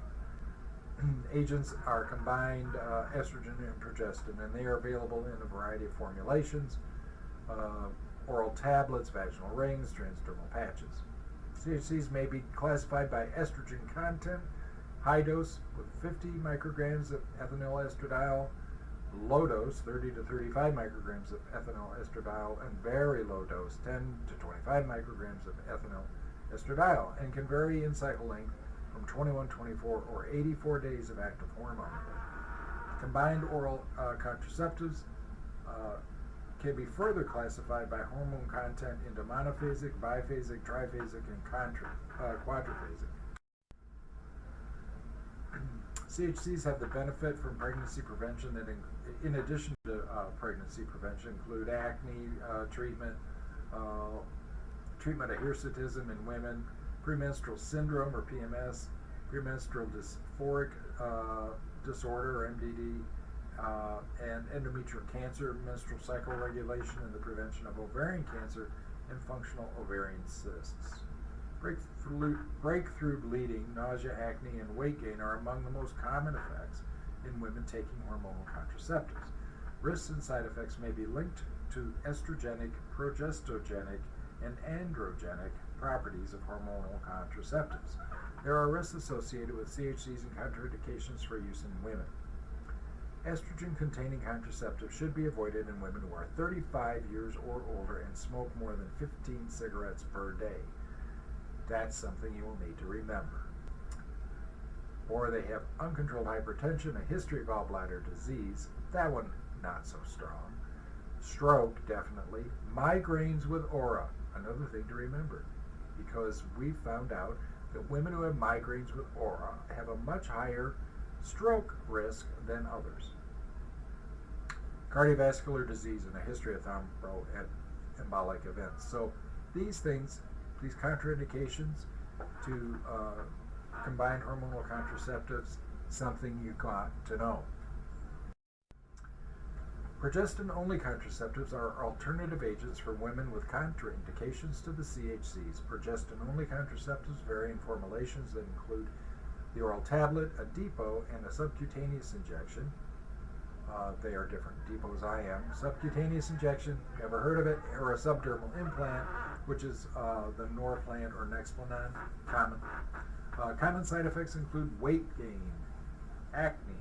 Agents are combined estrogen and progestin, and they are available in a variety of formulations, oral tablets, vaginal rings, transdermal patches. CHCs may be classified by estrogen content: high dose with 50 micrograms of ethinyl estradiol, low dose 30 to 35 micrograms of ethinyl estradiol, and very low dose 10 to 25 micrograms of ethinyl estradiol, and can vary in cycle length from 21, 24, or 84 days of active hormone. Combined oral contraceptives can be further classified by hormone content into monophasic, biphasic, triphasic, and quadriphasic. CHCs have the benefit from pregnancy prevention that, in addition to pregnancy prevention, include acne treatment, treatment of hirsutism in women, premenstrual syndrome or PMS, premenstrual dysphoric disorder or MDD, and endometrial cancer, menstrual cycle regulation, and the prevention of ovarian cancer and functional ovarian cysts. Breakthrough bleeding, nausea, acne, and weight gain are among the most common effects in women taking hormonal contraceptives. Risks and side effects may be linked to estrogenic, progestogenic, and androgenic properties of hormonal contraceptives. There are risks associated with CHCs and contraindications for use in women. Estrogen-containing contraceptives should be avoided in women who are 35 years or older and smoke more than 15 cigarettes per day. That's something you will need to remember. Or they have uncontrolled hypertension, a history of gallbladder disease. That one, not so strong. Stroke, definitely. Migraines with aura, another thing to remember, because we found out that women who have migraines with aura have a much higher stroke risk than others. Cardiovascular disease and a history of thromboembolic events. So these things, these contraindications to combined hormonal contraceptives, something you got to know. Progestin-only contraceptives are alternative agents for women with contraindications to the CHCs. Progestin-only contraceptives vary in formulations that include the oral tablet, a depot, and a subcutaneous injection. They are different depots, Subcutaneous injection, ever heard of it? Or a subdermal implant, which is the Norplant or Nexplanon, common. Common side effects include weight gain, acne,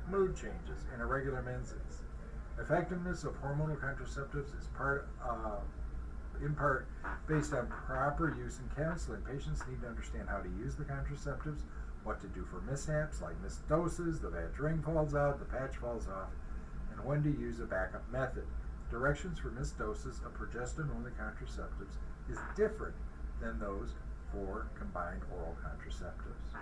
mood changes, and irregular menses. Effectiveness of hormonal contraceptives is in part based on proper use and counseling. Patients need to understand how to use the contraceptives, what to do for mishaps like missed doses, the vag ring falls out, the patch falls off, and when to use a backup method. Directions for missed doses of progestin-only contraceptives is different than those for combined oral contraceptives.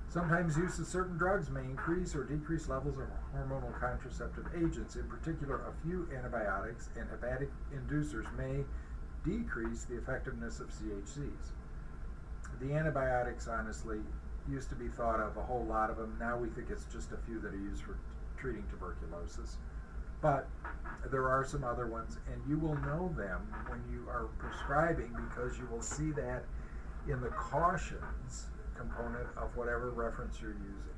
Sometimes use of certain drugs may increase or decrease levels of hormonal contraceptive agents. In particular, a few antibiotics and hepatic inducers may decrease the effectiveness of CHCs. The antibiotics, honestly, used to be thought of, a whole lot of them. Now we think it's just a few that are used for treating tuberculosis. But there are some other ones, and you will know them when you are prescribing, because you will see that in the cautions component of whatever reference you're using.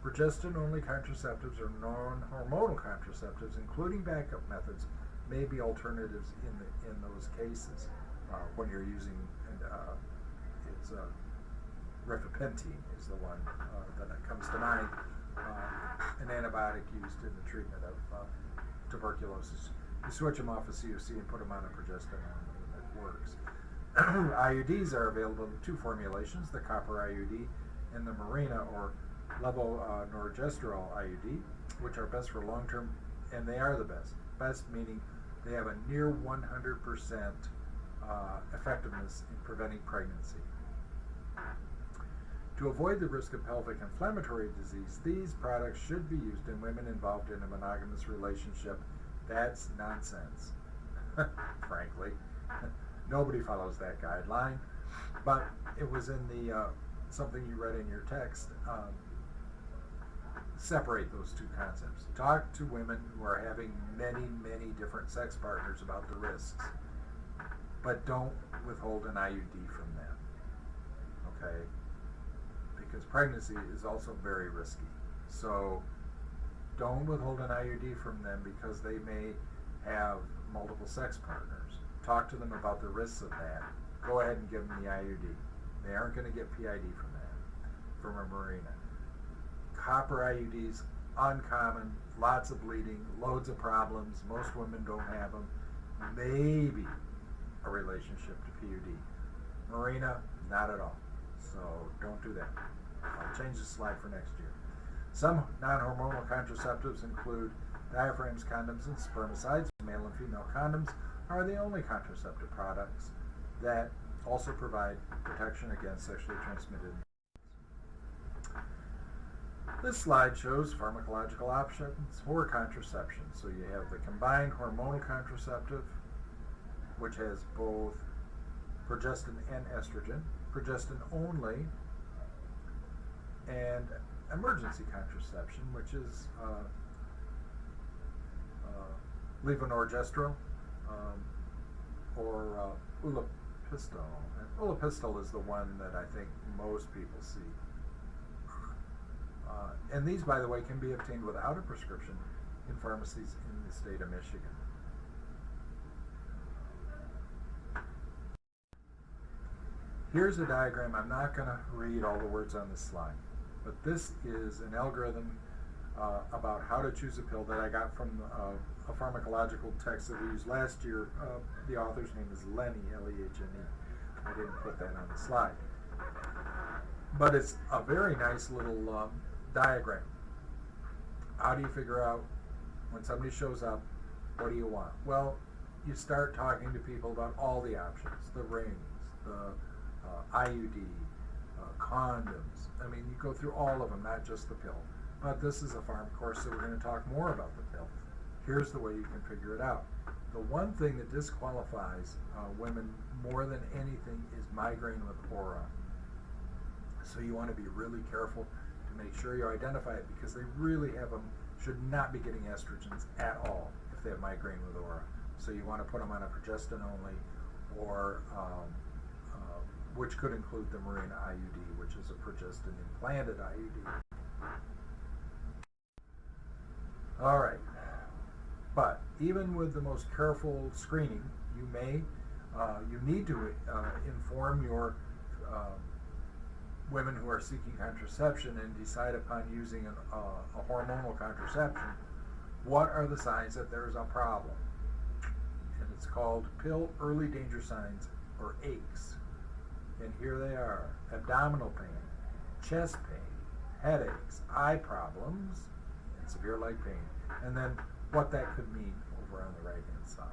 Progestin-only contraceptives or non-hormonal contraceptives, including backup methods, may be alternatives in those cases when you're using it's rifapentine is the one that comes to mind, an antibiotic used in the treatment of tuberculosis. You switch them off a COC and put them on a progestin, and it works. IUDs are available in two formulations, the copper IUD and the Mirena or levonorgestrel IUD, which are best for long-term, and they are the best. Best meaning they have a near 100% effectiveness in preventing pregnancy. To avoid the risk of pelvic inflammatory disease, these products should be used in women involved in a monogamous relationship. That's nonsense, frankly. Nobody follows that guideline, but it was in the something you read in your text. separate those two concepts. Talk to women who are having many, many different sex partners about the risks, but don't withhold an IUD from them. Okay? Because pregnancy is also very risky. So don't withhold an IUD from them because they may have multiple sex partners. Talk to them about the risks of that. Go ahead and give them the IUD. They aren't going to get PID from that, from a marina. Copper IUDs, uncommon, lots of bleeding, loads of problems. Most women don't have them. Maybe a relationship to PUD. Marina, not at all. So don't do that. I'll change the slide for next year. Some non-hormonal contraceptives include diaphragms, condoms, and spermicides. Male and female condoms are the only contraceptive products that also provide protection against sexually transmitted. This slide shows pharmacological options for contraception. So you have the combined hormonal contraceptive, which has both progestin and estrogen, progestin only, and emergency contraception, which is levonorgestrel or ulipistol. And ulipistol is the one that I think most people see. And these, by the way, can be obtained without a prescription in pharmacies in the state of Michigan. Here's a diagram. I'm not going to read all the words on this slide, but this is an algorithm about how to choose a pill that I got from a pharmacological text that we used last year. The author's name is Lenny, L-E-H-N-E. I didn't put that on the slide. But it's a very nice little diagram. How do you figure out when somebody shows up, what do you want? Well, you start talking to people about all the options, the rings, the IUD, condoms. I mean, you go through all of them, not just the pill. But this is a pharm course, so we're going to talk more about the pill. Here's the way you can figure it out. The one thing that disqualifies women more than anything is migraine with aura. So you want to be really careful to make sure you identify it, because they really should not be getting estrogens at all if they have migraine with aura. So you want to put them on a progestin only, or which could include the Mirena IUD, which is a progestin implanted IUD. All right, but even with the most careful screening, you need to inform your women who are seeking contraception and decide upon using a hormonal contraception. What are the signs that there is a problem? And it's called pill early danger signs, or AICS. And here they are: abdominal pain, chest pain, headaches, eye problems, and severe leg pain. And then what that could mean over on the right-hand side.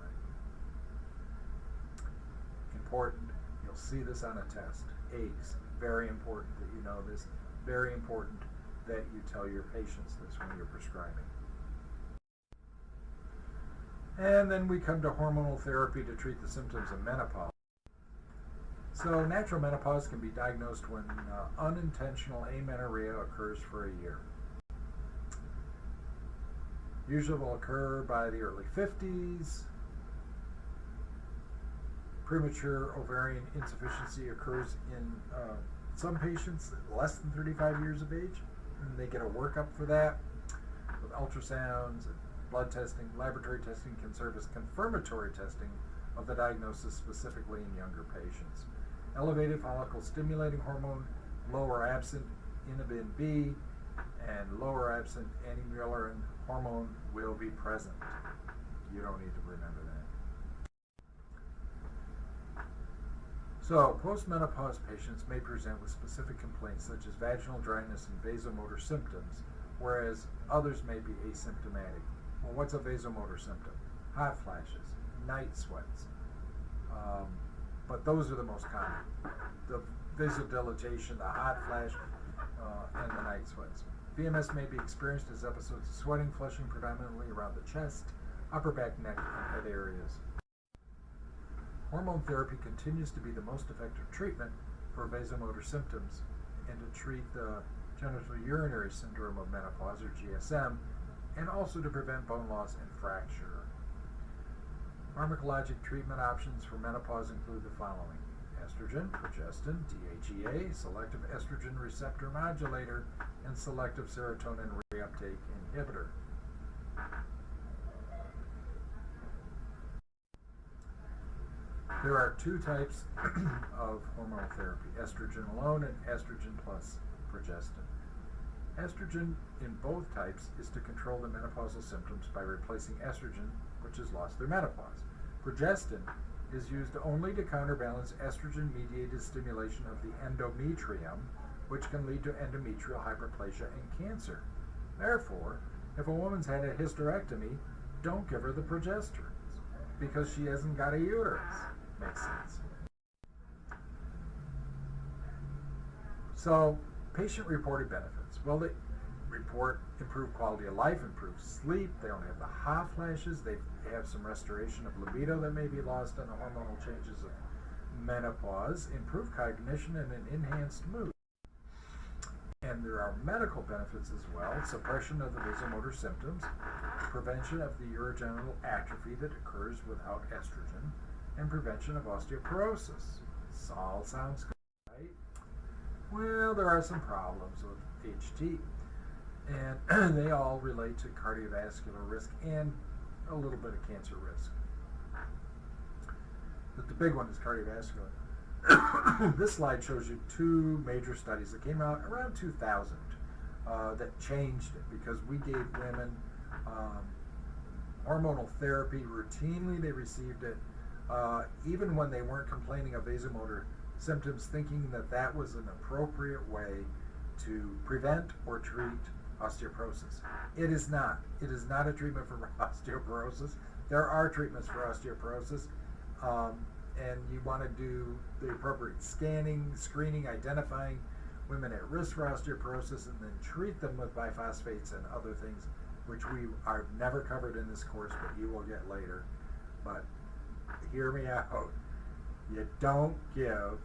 Important, you'll see this on a test. AICS, very important that you know this. Very important that you tell your patients this when you're prescribing. And then we come to hormonal therapy to treat the symptoms of menopause. So natural menopause can be diagnosed when unintentional amenorrhea occurs for a year. Usually will occur by the early 50s. Premature ovarian insufficiency occurs in some patients less than 35 years of age, and they get a workup for that with ultrasounds and blood testing. Laboratory testing can serve as confirmatory testing of the diagnosis, specifically in younger patients. Elevated follicle stimulating hormone, lower absent inhibin B, and lower absent anti-Mullerian hormone will be present. You don't need to remember that. So, postmenopause patients may present with specific complaints such as vaginal dryness and vasomotor symptoms, whereas others may be asymptomatic. Well, what's a vasomotor symptom? Hot flashes, night sweats. But those are the most common. The vasodilatation, the hot flash, and the night sweats. VMS may be experienced as episodes of sweating, flushing predominantly around the chest, upper back, neck, and head areas. Hormone therapy continues to be the most effective treatment for vasomotor symptoms and to treat the genitourinary syndrome of menopause, or GSM, and also to prevent bone loss and fracture. Pharmacologic treatment options for menopause include the following: estrogen, progestin, DHEA, selective estrogen receptor modulator, and selective serotonin reuptake inhibitor. There are two types of hormonal therapy: estrogen alone and estrogen plus progestin. Estrogen in both types is to control the menopausal symptoms by replacing estrogen, which has lost their menopause. Progestin is used only to counterbalance estrogen-mediated stimulation of the endometrium, which can lead to endometrial hyperplasia and cancer. Therefore, if a woman's had a hysterectomy, don't give her the progestins, because she hasn't got a uterus. Makes sense. So, patient-reported benefits. Well, they report improved quality of life, improved sleep, they don't have the hot flashes, they have some restoration of libido that may be lost on the hormonal changes of menopause, improved cognition, and an enhanced mood. And there are medical benefits as well: suppression of the vasomotor symptoms, prevention of the urogenital atrophy that occurs without estrogen, and prevention of osteoporosis. This all sounds good, right? Well, there are some problems with HT, and they all relate to cardiovascular risk and a little bit of cancer risk. But the big one is cardiovascular. This slide shows you two major studies that came out around 2000 that changed it, because we gave women hormonal therapy routinely. They received it even when they weren't complaining of vasomotor symptoms, thinking that that was an appropriate way to prevent or treat osteoporosis. It is not. It is not a treatment for osteoporosis. There are treatments for osteoporosis, and you want to do the appropriate scanning, screening, identifying women at risk for osteoporosis, and then treat them with biphosphates and other things, which we are never covered in this course, but you will get later. But hear me out. You don't give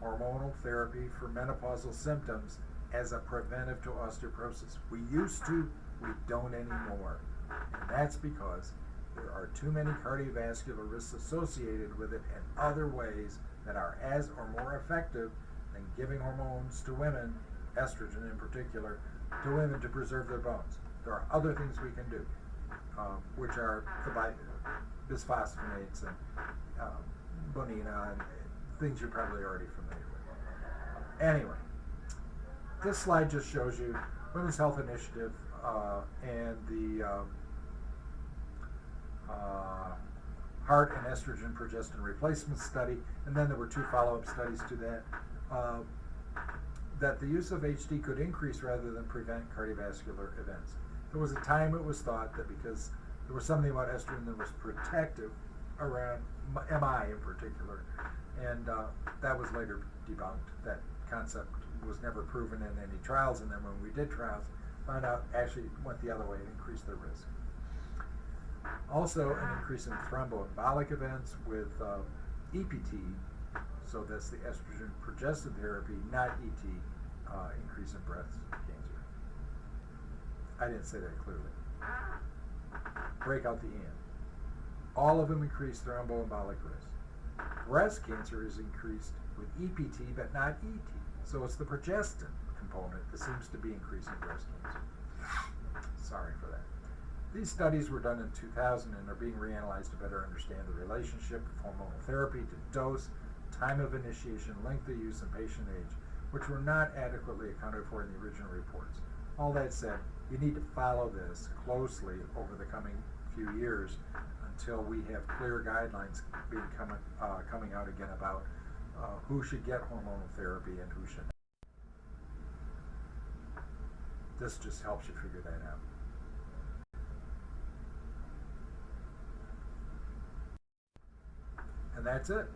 hormonal therapy for menopausal symptoms as a preventive to osteoporosis. We used to, we don't anymore. And that's because there are too many cardiovascular risks associated with it, and other ways that are as or more effective than giving hormones to women, estrogen in particular, to women to preserve their bones. There are other things we can do, which are the bisphosphonates and bonina and things you're probably already familiar with. Anyway, this slide just shows you Women's Health Initiative and the heart and estrogen progestin replacement study, and then there were two follow-up studies to that, that the use of HT could increase rather than prevent cardiovascular events. There was a time it was thought that because there was something about estrogen that was protective around MI in particular, and that was later debunked. That concept was never proven in any trials, and then when we did trials, found out actually went the other way and increased the risk. Also, an increase in thromboembolic events with EPT, so that's the estrogen progestin therapy, not ET, increase in breast cancer. I didn't say that clearly. Break out the and. All of them increase thromboembolic risk. Breast cancer is increased with EPT, but not ET. So it's the progestin component that seems to be increasing breast cancer. Sorry for that. These studies were done in 2000 and are being reanalyzed to better understand the relationship of hormonal therapy to dose, time of initiation, length of use, and patient age, which were not adequately accounted for in the original reports. All that said, you need to follow this closely over the coming few years until we have clear guidelines coming out again about who should get hormonal therapy and who should not. This just helps you figure that out. And that's it.